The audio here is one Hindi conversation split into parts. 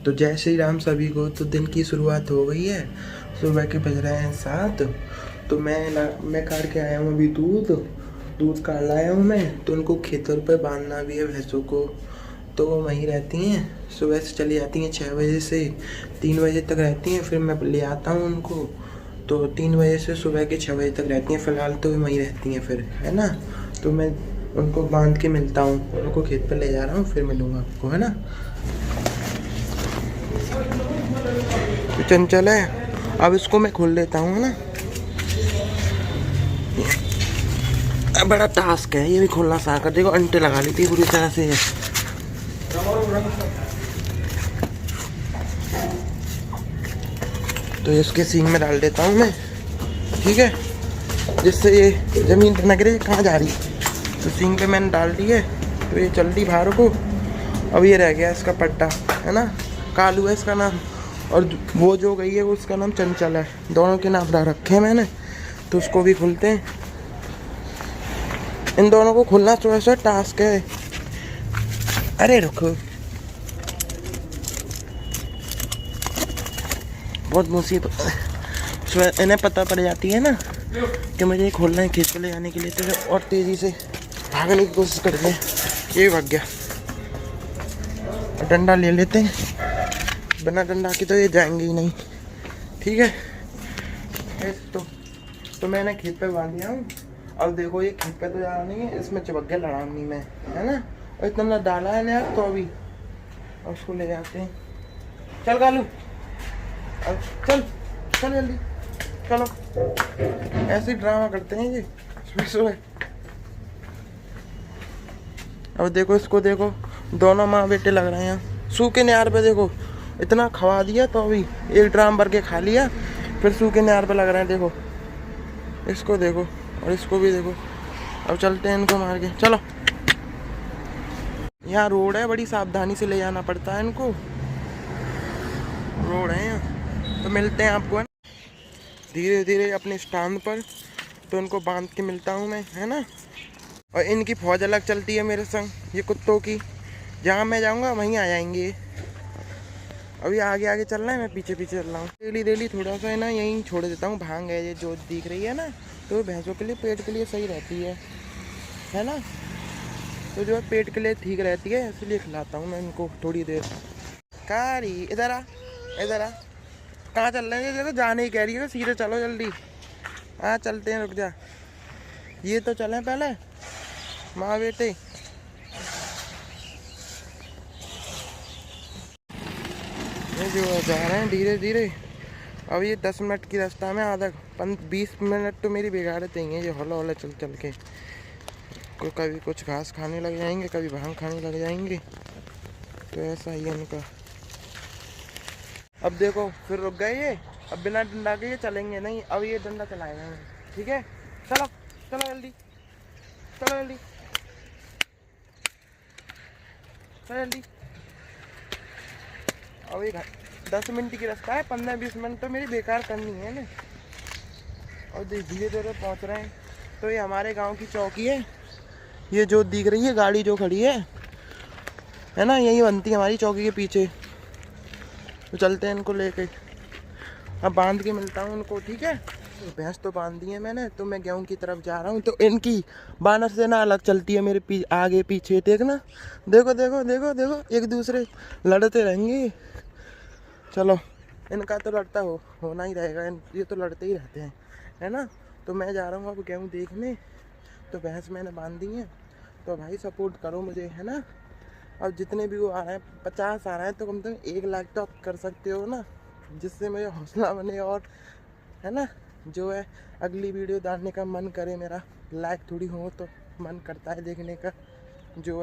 तो जय श्री राम सभी को। तो दिन की शुरुआत हो गई है, सुबह के बज रहे हैं 7। तो मैं काट के आया हूँ अभी दूध काट लाया हूँ मैं। तो उनको खेतों पे बांधना भी है भैंसों को, तो वो वहीं रहती हैं। सुबह से चली जाती हैं 6 बजे से 3 बजे तक रहती हैं, फिर मैं ले आता हूँ उनको। तो 3 बजे से सुबह के 6 बजे तक रहती हैं। फ़िलहाल तो वहीं रहती हैं फिर, है ना। तो मैं उनको बांध के मिलता हूँ, उनको खेत पे ले जा रहा हूँ, फिर मिलूँगा आपको, है ना। तो चंचल है, अब इसको मैं खोल लेता हूँ ना। बड़ा टास्क है ये भी खोलना। साकर देखो अंटे लगा ली थी पूरी तरह से। तो इसके सींग में डाल देता हूँ मैं, ठीक है, जिससे ये ज़मीन पर न गिरे। कहाँ जा रही। तो सींग पे मैंने डाल दी है, तो ये चल दी बाहर को। अब ये रह गया इसका पट्टा, है ना। कालू है इसका नाम, और वो जो गई है वो उसका नाम चंचल है। दोनों के नाम रखे हैं मैंने। तो उसको भी खुलते हैं। इन दोनों को खुलना थोड़ा सा टास्क है। अरे रुको, बहुत मुसीबत। इन्हें पता पड़ जाती है ना कि मुझे खोलना है खेत पे ले जाने के लिए, तो और तेज़ी से भागने की कोशिश करते हैं। ये भाग गया। डंडा ले लेते हैं, बिना डंडा के तो ये जाएंगे ही नहीं, ठीक है। तो मैंने खेत पे बांध दिया हूँ। अब देखो ये खेत पे तो जा रहा नहीं है, इसमें चिपक गया लड़ावनी में, है ना। और इतना डाला है ना यार, तो अभी अब उसको ले जाते हैं। चल कालू, अब चल चल जल्दी चलो। ऐसे ही ड्रामा करते हैं ये सुबह सुबह। अब देखो इसको, देखो दोनों माँ बेटे लग रहे हैं। सूखे न्यार पे देखो इतना खवा दिया, तो अभी एक ड्राम भर के खा लिया, फिर सूखे न्यार पे लग रहे हैं। देखो इसको देखो, और इसको भी देखो। अब चलते हैं इनको मार के, चलो। यहाँ रोड है, बड़ी सावधानी से ले जाना पड़ता है इनको। रोड है यहाँ। तो मिलते हैं आपको, है ना, धीरे धीरे अपने स्टैंड पर। तो इनको बांध के मिलता हूँ मैं, है ना। और इनकी फौज अलग चलती है मेरे संग, ये कुत्तों की। जहाँ मैं जाऊँगा वहीं आ जाएंगे। अभी आगे आगे चल रहा है, मैं पीछे पीछे चल रहा हूँ। डेली थोड़ा सा है ना यहीं छोड़ देता हूँ। भांग है ये जो दिख रही है ना, तो भैंसों के लिए, पेट के लिए सही रहती है ना। तो जो है पेट के लिए ठीक रहती है, इसलिए खिलाता हूँ मैं इनको थोड़ी देर। कारी इधर आ, इधर आ। कहाँ चल रहे हैं? ये तो जाने ही कह रही है, सीधे चलो जल्दी। हाँ चलते हैं, रुक जा। ये तो चलें पहले माँ बेटे। ये जो जा रहे हैं धीरे धीरे। अब ये 10 मिनट की रास्ता में आधा 20 मिनट तो मेरी बिगाड़ते ही हैं ये हौला हौला चल चल के। कभी कुछ घास खाने लग जाएंगे, कभी भांग खाने लग जाएंगे। तो ऐसा ही है उनका। अब देखो फिर रुक गए ये। अब बिना डंडा के ये चलेंगे नहीं। अब ये डंडा चलाएगा, ठीक है। चलो चलो जल्दी, चलो जल्दी, चलो जल्दी। अब ये 10 मिनट की रास्ता है, 15-20 मिनट तो मेरी बेकार करनी है ना। और धीरे धीरे पहुंच रहे हैं। तो ये हमारे गांव की चौकी है। ये जो दिख रही है गाड़ी जो खड़ी है ना, यही बनती है हमारी चौकी के पीछे। तो चलते हैं इनको लेके। अब बांध के मिलता हूँ उनको, ठीक है। तो भैंस तो बांध दी है मैंने, तो मैं गेहूँ की तरफ जा रहा हूँ। तो इनकी बानर से ना अलग चलती है मेरे आगे पीछे, देखना। देखो देखो देखो देखो, एक दूसरे लड़ते रहेंगे। चलो, इनका तो लड़ता होना ही रहेगा। ये तो लड़ते ही रहते हैं, है ना। तो मैं जा रहा हूँ अब गेहूँ देखने। तो भैंस मैंने बांध दी है। तो भाई सपोर्ट करो मुझे, है ना। अब जितने भी वो आ रहे हैं, 50 आ रहे हैं, तो कम से कम 1 लाख तो आप कर सकते हो ना, जिससे मुझे हौसला बने। और है ना, जो है अगली वीडियो डालने का मन करे मेरा। लाइक थोड़ी हो तो मन करता है देखने का, जो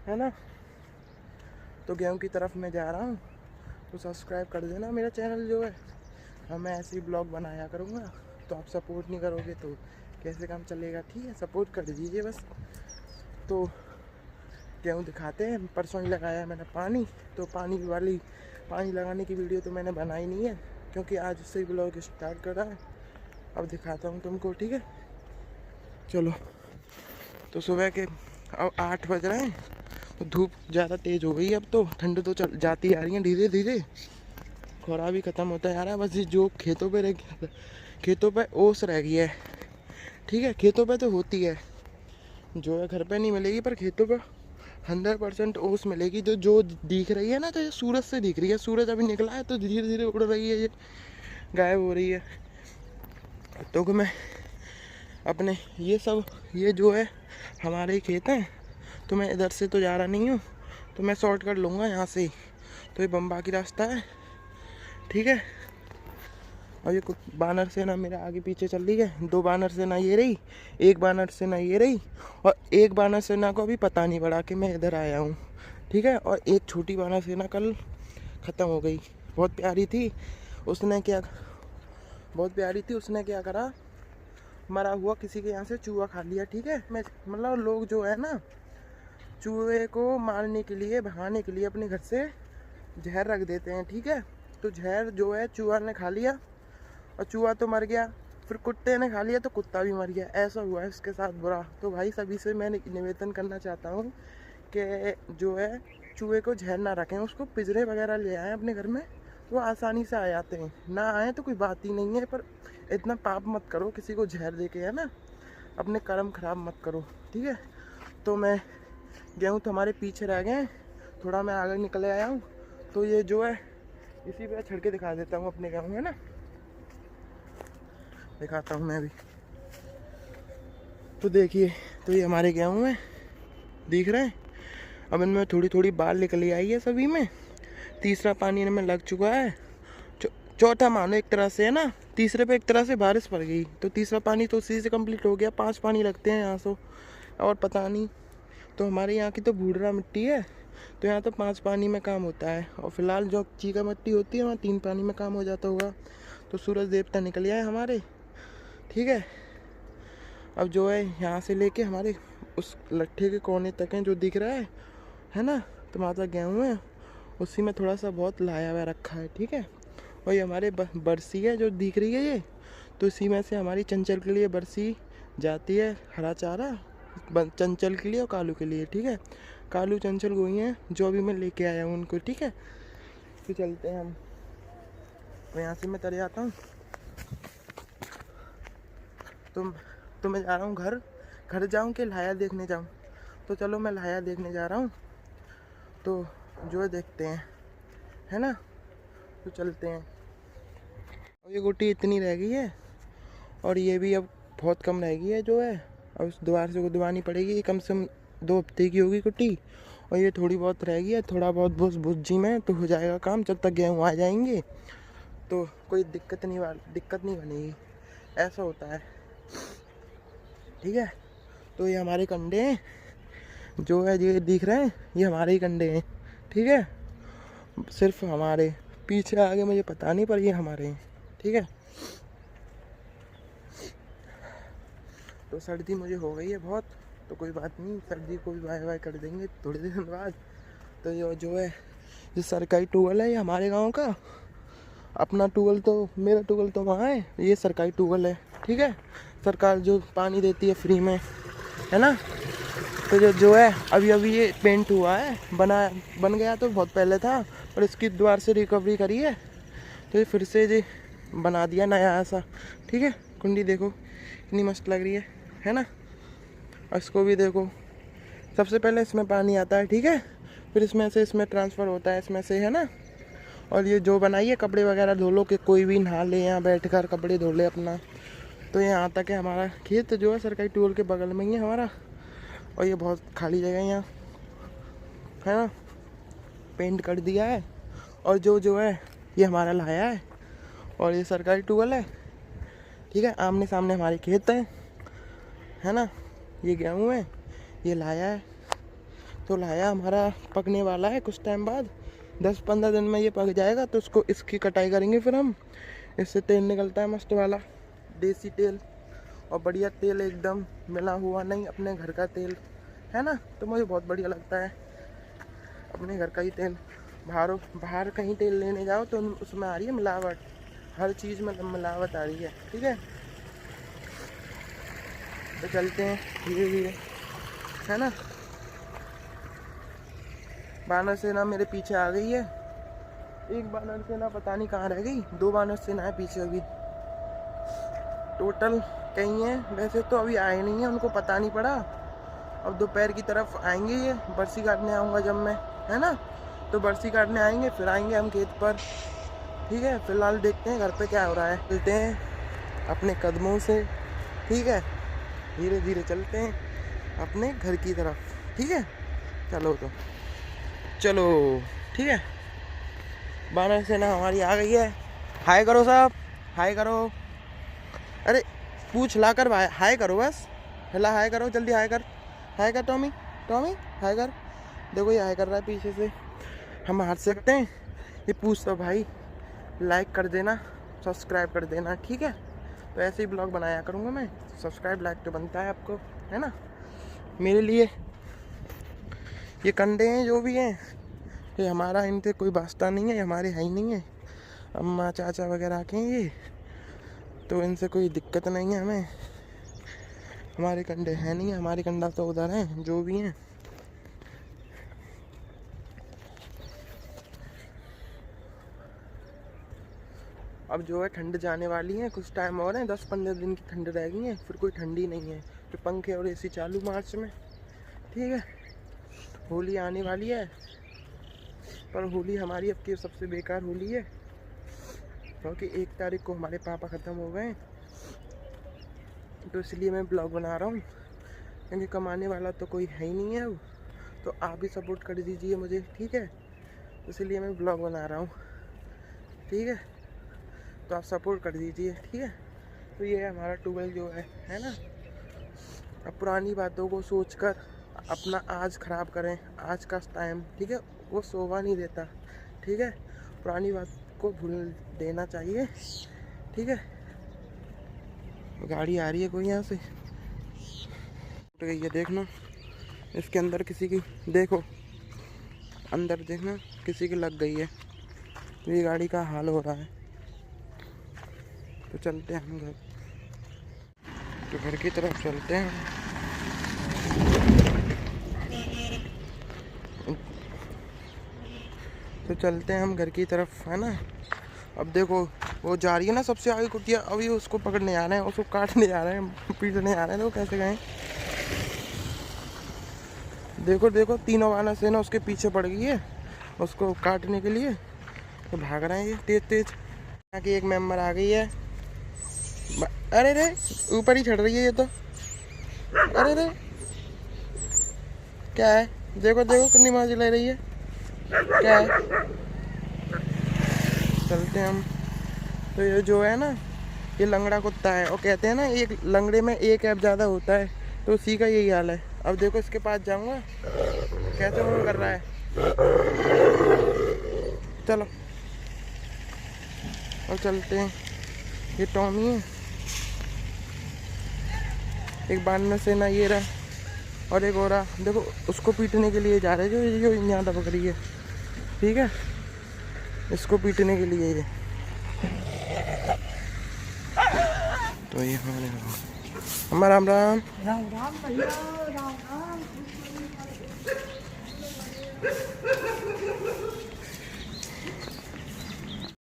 है ना। तो गेहूँ की तरफ मैं जा रहा हूँ। तो सब्सक्राइब कर देना मेरा चैनल, जो है। हाँ, मैं ऐसे ही ब्लॉग बनाया करूँगा। तो आप सपोर्ट नहीं करोगे तो कैसे काम चलेगा, ठीक है। सपोर्ट कर दीजिए बस। तो गेहूँ दिखाते हैं। परसों ही लगाया है मैंने पानी। तो पानी लगाने की वीडियो तो मैंने बनाई नहीं है, क्योंकि आज से ही ब्लॉग स्टार्ट कर रहा है। अब दिखाता हूँ तुमको, ठीक है। चलो। तो सुबह के अब 8 बज रहे हैं। धूप ज़्यादा तेज़ हो गई है, अब तो ठंड तो चल जाती आ रही है धीरे धीरे, कोहरा भी ख़त्म होता जा रहा है। बस ये जो खेतों पे रह गया, खेतों पे ओस रह गई है, ठीक है। खेतों पे तो होती है, जो है घर पे नहीं मिलेगी, पर खेतों पे 100% ओस मिलेगी। जो जो दिख रही है ना, तो ये सूरज से दिख रही है। सूरज अभी निकला है तो धीरे धीरे उड़ रही है, ये गायब हो रही है। तो मैं अपने ये जो है हमारे ही खेत हैं, तो मैं इधर से तो जा रहा नहीं हूँ, तो मैं शॉर्ट कर लूँगा यहाँ से ही। तो ये बम्बा की रास्ता है, ठीक है। और ये कुछ बानर सेना मेरे आगे पीछे चल रही है। 2 बानर सेना ये रही, 1 बानर सेना ये रही, और 1 बानर सेना को अभी पता नहीं पड़ा कि मैं इधर आया हूँ, ठीक है। और एक छोटी बानर सेना कल ख़त्म हो गई, बहुत प्यारी थी। उसने क्या करा, मरा हुआ किसी के यहाँ से चूहा खा लिया, ठीक है। मैं मतलब लोग जो है ना, चूहे को मारने के लिए, भगाने के लिए अपने घर से जहर रख देते हैं, ठीक है। तो जहर जो है चूहा ने खा लिया, और चूहा तो मर गया, फिर कुत्ते ने खा लिया तो कुत्ता भी मर गया। ऐसा हुआ है उसके साथ बुरा। तो भाई सभी से मैं निवेदन करना चाहता हूँ कि जो है चूहे को जहर ना रखें, उसको पिंजरे वगैरह ले आएँ अपने घर में, तो आसानी से आ जाते हैं। ना आए तो कोई बात ही नहीं है, पर इतना पाप मत करो किसी को जहर दे के, है ना। अपने कर्म खराब मत करो, ठीक है। तो मैं गेहूँ तो हमारे पीछे रह गए, थोड़ा मैं आगे निकल आया हूँ। तो ये जो है इसी पे छड़ के दिखा देता हूँ अपने गेहूँ, है ना, दिखाता हूँ मैं भी। तो देखिए, तो ये हमारे गेहूँ हैं, दिख रहे हैं। अब इनमें थोड़ी थोड़ी बाल निकली आई है सभी में। तीसरा पानी इनमें लग चुका है, चौथा मानो एक तरह से, है ना। तीसरे पे एक तरह से बारिश पड़ गई, तो तीसरा पानी तो उसी से कंप्लीट हो गया। 5 पानी लगते हैं यहाँ से, और पता नहीं। तो हमारे यहाँ की तो भूडरा मिट्टी है, तो यहाँ तो 5 पानी में काम होता है। और फिलहाल जो चीका मिट्टी होती है वहाँ 3 पानी में काम हो जाता होगा। तो सूरज देवता निकल आए हमारे, ठीक है। अब जो है यहाँ से लेके हमारे उस लट्ठे के कोने तक हैं जो दिख रहा है ना। तो माता गेहूँ है, उसी में थोड़ा सा बहुत लाया हुआ रखा है, ठीक है। और ये हमारे बरसी है जो दिख रही है ये, तो इसी में से हमारी चंचल के लिए बरसी जाती है, हरा चारा चंचल के लिए और कालू के लिए, ठीक है। कालू चंचल गोई हैं जो अभी मैं लेके आया हूँ उनको, ठीक है। तो चलते हैं हम, तो यहाँ से मैं तरे आता हूँ। तो मैं जा रहा हूँ घर जाऊँ कि लाया देखने जाऊँ। तो चलो मैं लाया देखने जा रहा हूँ, तो जो है देखते हैं, है ना। तो चलते हैं। और ये गुट्टी इतनी रह गई है, और ये भी अब बहुत कम रह गई है जो है। अब उस द्वार से दबानी पड़ेगी, ये कम से कम 2 हफ्ते की होगी गुट्टी। और ये थोड़ी बहुत रह गई है, थोड़ा बहुत भुज्जी में तो हो जाएगा काम। जब तक गेहूँ आ जाएंगे तो कोई दिक्कत नहीं बनेगी, ऐसा होता है, ठीक है। तो ये हमारे कंडे हैं जो है, ये दिख रहे हैं, ये हमारे ही कंडे हैं, ठीक है। सिर्फ हमारे, पीछे आगे मुझे पता नहीं, पर ये हमारे हैं, ठीक है। तो सर्दी मुझे हो गई है बहुत, तो कोई बात नहीं, सर्दी को भी बाय कर देंगे थोड़े दिन बाद। तो ये जो है, जो सरकारी ट्यूबवेल है ये हमारे गांव का, अपना ट्यूबवेल तो, मेरा ट्यूबवेल तो वहाँ है, ये सरकारी ट्यूबवेल है, ठीक है। सरकार जो पानी देती है फ्री में, है ना। तो जो है अभी ये पेंट हुआ है, बन गया तो बहुत पहले था, पर इसकी द्वार से रिकवरी करी है, तो ये फिर से ये बना दिया नया ऐसा, ठीक है। कुंडी देखो कितनी मस्त लग रही है ना। और इसको भी देखो, सबसे पहले इसमें पानी आता है, ठीक है, फिर इसमें ट्रांसफ़र होता है इसमें से, है ना। और ये जो बनाई है, कपड़े वगैरह धो लो, कि कोई भी नहा ले, यहाँ बैठ कर कपड़े धो ले अपना। तो यहाँ तक है हमारा खेत जो है, सरकारी ट्यूबवेल के बगल में ही है हमारा। और ये बहुत खाली जगह है यहाँ, है ना, पेंट कर दिया है। और जो है ये हमारा लाया है, और ये सरकारी ट्यूबवेल है, ठीक है। आमने सामने हमारे खेत है ना। ये गेहूँ है, ये लाया है। तो लाया हमारा पकने वाला है कुछ टाइम बाद, 10-15 दिन में ये पक जाएगा। तो इसकी कटाई करेंगे फिर हम। इससे तेल निकलता है मस्त वाला, देसी तेल, और बढ़िया तेल, एकदम मिला हुआ नहीं, अपने घर का तेल, है ना। तो मुझे बहुत बढ़िया लगता है अपने घर का ही तेल। बाहर कहीं तेल लेने जाओ तो उसमें आ रही है मिलावट, हर चीज़ में मिलावट आ रही है, ठीक है। तो चलते हैं धीरे धीरे, है ना। बानर सेना मेरे पीछे आ गई है। एक बानर सेना पता नहीं कहाँ रह गई, 2 बानर सेना है पीछे अभी टोटल कहीं है। वैसे तो अभी आए नहीं है, उनको पता नहीं पड़ा। अब दोपहर की तरफ आएंगे ये, बरसी काटने आऊँगा जब मैं, है ना, तो बरसी काटने आएंगे, फिर आएंगे हम खेत पर। ठीक है, फिलहाल देखते हैं घर पे क्या हो रहा है, चलते हैं अपने कदमों से। ठीक है, धीरे धीरे चलते हैं अपने घर की तरफ। ठीक है, चलो तो चलो। ठीक है, बानर सेना हमारी आ गई है। हाय करो साहब, हाय करो। अरे पूछ ला कर भाई, हाय करो बस, हिला हाय करो, जल्दी हाय कर, हाय कर टॉमी, टॉमी हाय कर। देखो ये हाय कर रहा है पीछे से, हम हाथ सकते हैं। ये पूछ तो भाई लाइक कर देना, सब्सक्राइब कर देना। ठीक है, तो ऐसे ही ब्लॉग बनाया करूँगा मैं, सब्सक्राइब लाइक तो बनता है आपको, है ना। मेरे लिए ये कंडे हैं जो भी हैं, ये हमारा इनसे कोई वास्ता नहीं है, हमारे है ही नहीं है, अम्मा चाचा वगैरह के हैं ये, तो इनसे कोई दिक्कत नहीं है हमें। हमारे कंडे हैं नहीं है, हमारे कंडा तो उधर हैं जो भी हैं। अब जो है ठंड जाने वाली है, कुछ टाइम और है, 10-15 दिन की ठंड रह गई है, फिर कोई ठंडी नहीं है। फिर पंखे और एसी चालू मार्च में। ठीक है, होली आने वाली है, पर होली हमारी अब की सबसे बेकार होली है, क्योंकि 1 तारीख को हमारे पापा ख़त्म हो गए, तो इसलिए मैं ब्लॉग बना रहा हूँ, क्योंकि कमाने वाला तो कोई है ही नहीं है अब। तो आप भी सपोर्ट कर दीजिए मुझे, ठीक है, इसलिए मैं ब्लॉग बना रहा हूँ। ठीक है, तो आप सपोर्ट कर दीजिए। ठीक है, तो ये है हमारा 12 जो है ना। अब पुरानी बातों को सोचकर अपना आज ख़राब करें, आज का टाइम, ठीक है, वो शोभा नहीं देता। ठीक है, पुरानी बात को भूल देना चाहिए। ठीक है, गाड़ी आ रही है कोई यहाँ से, टूट गई है, देखना इसके अंदर किसी की, देखो अंदर देखना किसी की लग गई है, ये गाड़ी का हाल हो रहा है। तो चलते हैं हम घर, तो घर की तरफ चलते हैं। तो चलते हैं हम घर की तरफ, है ना। अब देखो वो जा रही है ना सबसे आगे कुटिया, अभी उसको पकड़ने आ रहे हैं, उसको काटने जा रहे हैं, पीटने आ रहे हैं। तो कैसे गए, देखो देखो, तीनों वाला सेना उसके पीछे पड़ गई है उसको काटने के लिए, तो भाग रहे हैं ये तेज तेज। यहाँ की एक मेंबर आ गई है, अरे रे ऊपर ही चढ़ रही है ये तो, अरे रे क्या है, देखो देखो कितनी मौज ले रही है, क्या है। चलते हैं हम। तो ये जो है ना, ये लंगड़ा कुत्ता है, और कहते हैं ना एक लंगड़े में एक ऐप ज़्यादा होता है, तो उसी का यही हाल है। अब देखो इसके पास जाऊंगा कैसे वो कर रहा है। चलो अब चलते हैं। ये टॉमी है, एक बानर सेना ये रहा, और एक और रहा, देखो उसको पीटने के लिए जा रहे हैं जो यहाँ दबक रही है। ठीक है, इसको पीटने के लिए ये, तो ये हमारा राम राम राम राम भैया, राम राम।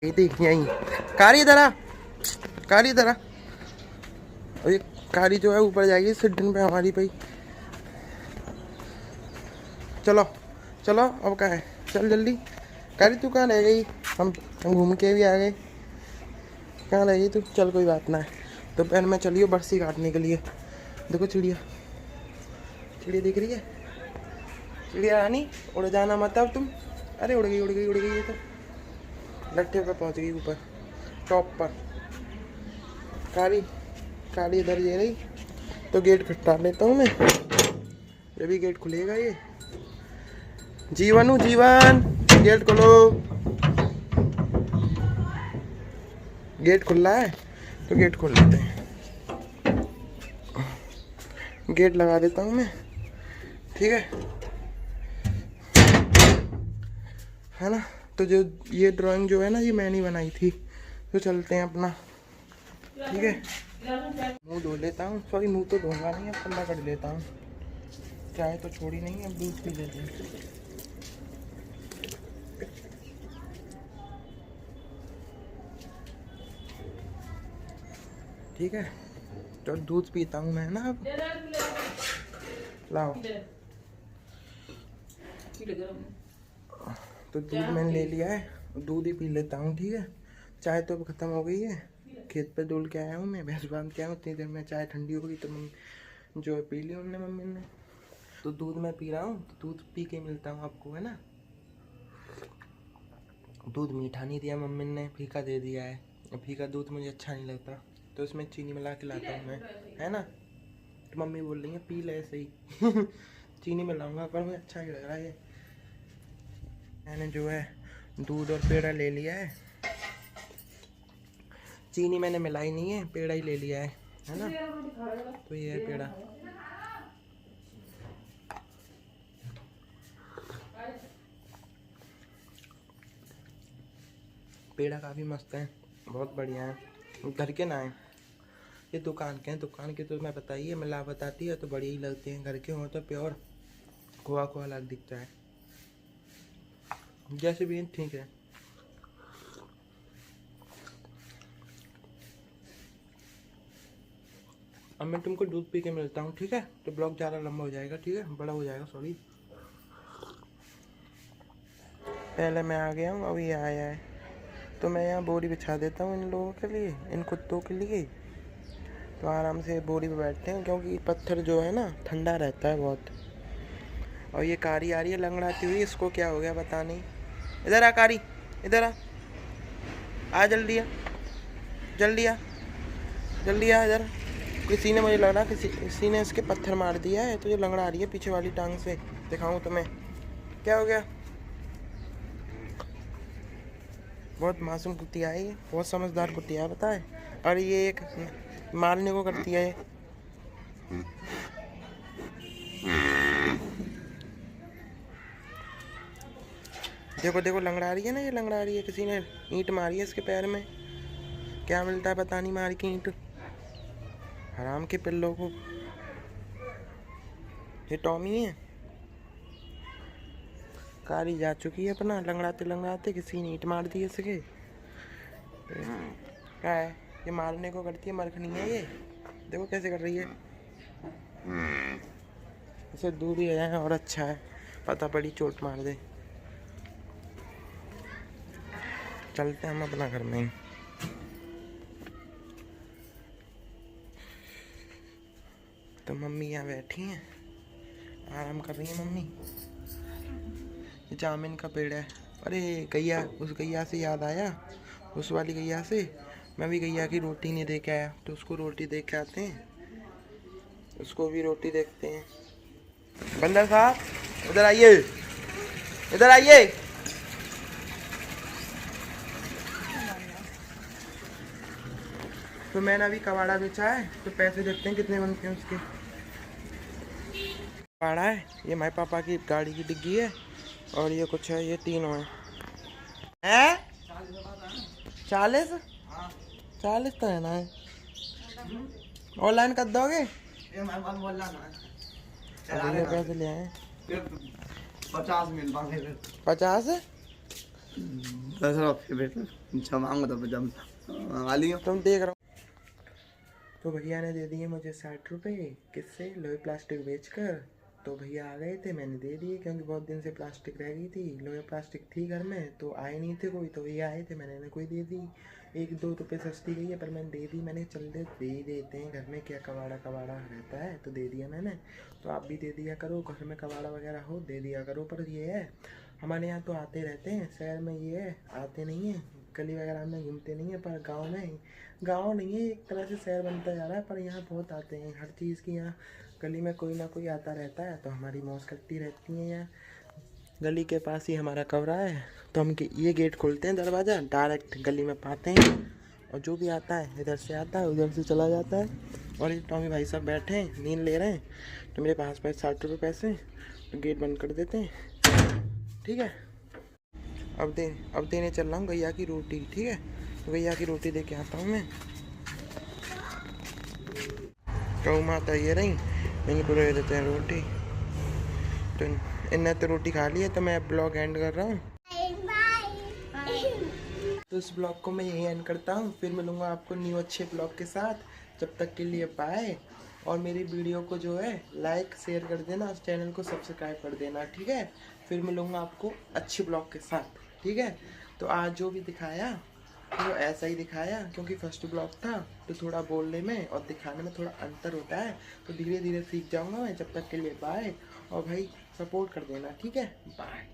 यही कारी तरह, कारी तरह, और ये कारी जो है ऊपर जाएगी सिड्डन पे हमारी पे। चलो चलो अब क्या है, चल जल्दी। कारी तू कहाँ रह गई, हम घूम के भी आ गए, कहाँ रह गई तू। चल कोई बात ना है, तो पहले मैं चलियो बरसी काटने के लिए। देखो चिड़िया, चिड़िया दिख रही है, चिड़िया रानी, उड़ जाना मत अब तुम। अरे उड़ गई उड़ गई उड़ गई, ये तो लट्ठे पर पहुंच गई ऊपर टॉप पर। कारी कारी इधर ये रही, तो गेट खटका लेता हूँ मैं, ये भी गेट खुलेगा। ये जीवन हूँ जीवन, गेट खोलो, गेट खुल रहा है तो गेट खोल लेते हैं। गेट लगा देता हूँ मैं, ठीक है ना। तो जो ये ड्राइंग जो है ना, ये मैंने बनाई थी। तो चलते हैं अपना, ठीक है। मुंह धो लेता हूँ, सॉरी मुंह तो धोऊंगा नहीं, अब ठंडा कर लेता हूँ। चाय तो छोड़ी नहीं, अब दूध पी लेते हैं। ठीक है। तो दूध पीता हूँ मैं ना अब। लाओ। तो दूध मैंने ले लिया है, दूध ही पी लेता हूँ। ठीक है, चाय तो अब ख़त्म हो गई है, खेत पे डोल के आया हूँ मैं, भैंस बांध के आया हूँ। इतनी देर में चाय ठंडी हो गई तो मम्मी जो है पी ली उन्होंने, मम्मी ने। तो दूध मैं पी रहा हूँ, तो दूध पी के मिलता हूँ आपको, है ना। दूध मीठा नहीं दिया मम्मी ने, फीका दे दिया है। फीका दूध मुझे अच्छा नहीं लगता, तो उसमें चीनी मिला के लाता हूँ मैं, है ना। तो मम्मी बोल रही है पी ले ऐसे ही चीनी मिलाऊंगा, पर मुझे अच्छा नहीं लग रहा है। मैंने जो है दूध और पेड़ा ले लिया है, चीनी मैंने मिलाई नहीं है, पेड़ा ही ले लिया है ना। तो ये है पेड़ा। पेड़ा काफ़ी मस्त है, बहुत बढ़िया है। घर के ना है, ये दुकान के हैं। दुकान के तो मैं बताइए मिलावट आती है तो बढ़िया ही लगते हैं, घर के हो तो प्योर खोआ खोआ अलग दिखता है। जैसे भी ठीक है। अब मैं तुमको दूध पी के मिलता हूँ, ठीक है। तो ब्लॉग ज़्यादा लंबा हो जाएगा, ठीक है, बड़ा हो जाएगा, सॉरी। पहले मैं आ गया हूँ, अभी आया है, तो मैं यहाँ बोरी बिछा देता हूँ इन लोगों के लिए, इन कुत्तों के लिए। तो आराम से बोरी पे बैठते हैं, क्योंकि पत्थर जो है ना ठंडा रहता है बहुत। और ये कारी आ रही है लंगड़ाती हुई, इसको क्या हो गया पता नहीं। इधर आ कारी, इधर आ जल्दी आ, जल्दी आ, जल्दी आ इधर। किसी ने, मुझे लग रहा किसी ने इसके पत्थर मार दिया है, तो ये लंगड़ा आ रही है पीछे वाली टांग से। दिखाऊं तुम्हें क्या हो गया। बहुत मासूम कुतिया है ये, बहुत समझदार कुतिया है, पता है। और ये एक मारने को करती है। देखो देखो लंगड़ा रही है ना, ये लंगड़ा रही है। किसी ने ईंट मारी है इसके पैर में, क्या मिलता है पता नहीं, मार के ईंट। हराम के पिल्लों को। ये टॉमी है, कारी जा चुकी है अपना लंगड़ाते लंगड़ाते, किसी ने ईंट मार दी इसके। क्या है ये, मारने को करती है, मरखनी है ये। देखो कैसे कर रही है, इसे दूर ही है और अच्छा है, पता पड़ी चोट मार दे। चलते हैं हम अपना घर में ही। तो मम्मी यहाँ बैठी हैं, आराम कर रही है मम्मी। जामुन का पेड़ है। अरे गैया, उस गैया से याद आया, उस वाली गैया से मैं भी गैया की रोटी नहीं दे के आया, तो उसको रोटी दे के आते हैं, उसको भी रोटी देखते हैं। बंदर साहब इधर आइए, इधर आइए। तो मैंने अभी कबाड़ा बेचा है, तो पैसे देखते हैं कितने बनते हैं उसके। कबाड़ा है, ये माई पापा की गाड़ी की डिग्गी है, और ये कुछ है, ये तीनों है। 40 40 तो है ना, है ऑनलाइन कर दोगे। अभी पैसे ले आए 50 मिल मांगे 50 तुम देख रहा हूँ। तो भैया ने दे दिए मुझे 60 रुपये, किससे, लोहे प्लास्टिक बेचकर। तो भैया आ गए थे, मैंने दे दिए, क्योंकि बहुत दिन से प्लास्टिक रह गई थी, लोहे प्लास्टिक थी घर में, तो आए नहीं थे कोई, तो भैया आए थे, मैंने इन्हें कोई दे दी। 1-2 रुपये सस्ती गई है, पर मैंने दे दी। मैंने चल दे ही देते हैं, घर में क्या कबाड़ा कबाड़ा रहता है, तो दे दिया मैंने। तो आप भी दे दिया करो, घर में कबाड़ा वगैरह हो दे दिया करो। पर ये है, हमारे यहाँ तो आते रहते हैं, शहर में ये है आते नहीं हैं, गली वगैरह में घूमते नहीं हैं, पर गांव नहीं है, एक तरह से शहर बनता जा रहा है, पर यहाँ बहुत आते हैं। हर चीज़ की यहाँ गली में कोई ना कोई आता रहता है, तो हमारी मौज करती रहती है। यहाँ गली के पास ही हमारा कमरा है, तो हम ये गेट खोलते हैं, दरवाज़ा डायरेक्ट गली में पाते हैं, और जो भी आता है इधर से आता है, उधर से चला जाता है। और ये टॉमी भाई साहब बैठे हैं, नींद ले रहे हैं, तो मेरे पास 60 रुपये पैसे, तो गेट बंद कर देते हैं, ठीक है। अब देने चल रहा हूँ गैया की रोटी, ठीक है। तो गैया की रोटी दे के आता हूँ मैं। गौ माता ये रही, इनको दे देते हैं रोटी। तो इन्हें तो रोटी खा ली है, तो मैं ब्लॉग एंड कर रहा हूँ। तो इस ब्लॉग को मैं यही एंड करता हूँ, फिर मिलूँगा आपको न्यू अच्छे ब्लॉग के साथ। जब तक के लिए बाय। और मेरी वीडियो को जो है लाइक शेयर कर देना, चैनल को सब्सक्राइब कर देना, ठीक है। फिर मिलूँगा आपको अच्छे ब्लॉग के साथ, ठीक है। तो आज जो भी दिखाया तो ऐसा ही दिखाया, क्योंकि फर्स्ट ब्लॉग था तो थोड़ा बोलने में और दिखाने में थोड़ा अंतर होता है, तो धीरे धीरे सीख जाऊंगा मैं। जब तक के लिए बाय। और भाई सपोर्ट कर देना, ठीक है, बाय।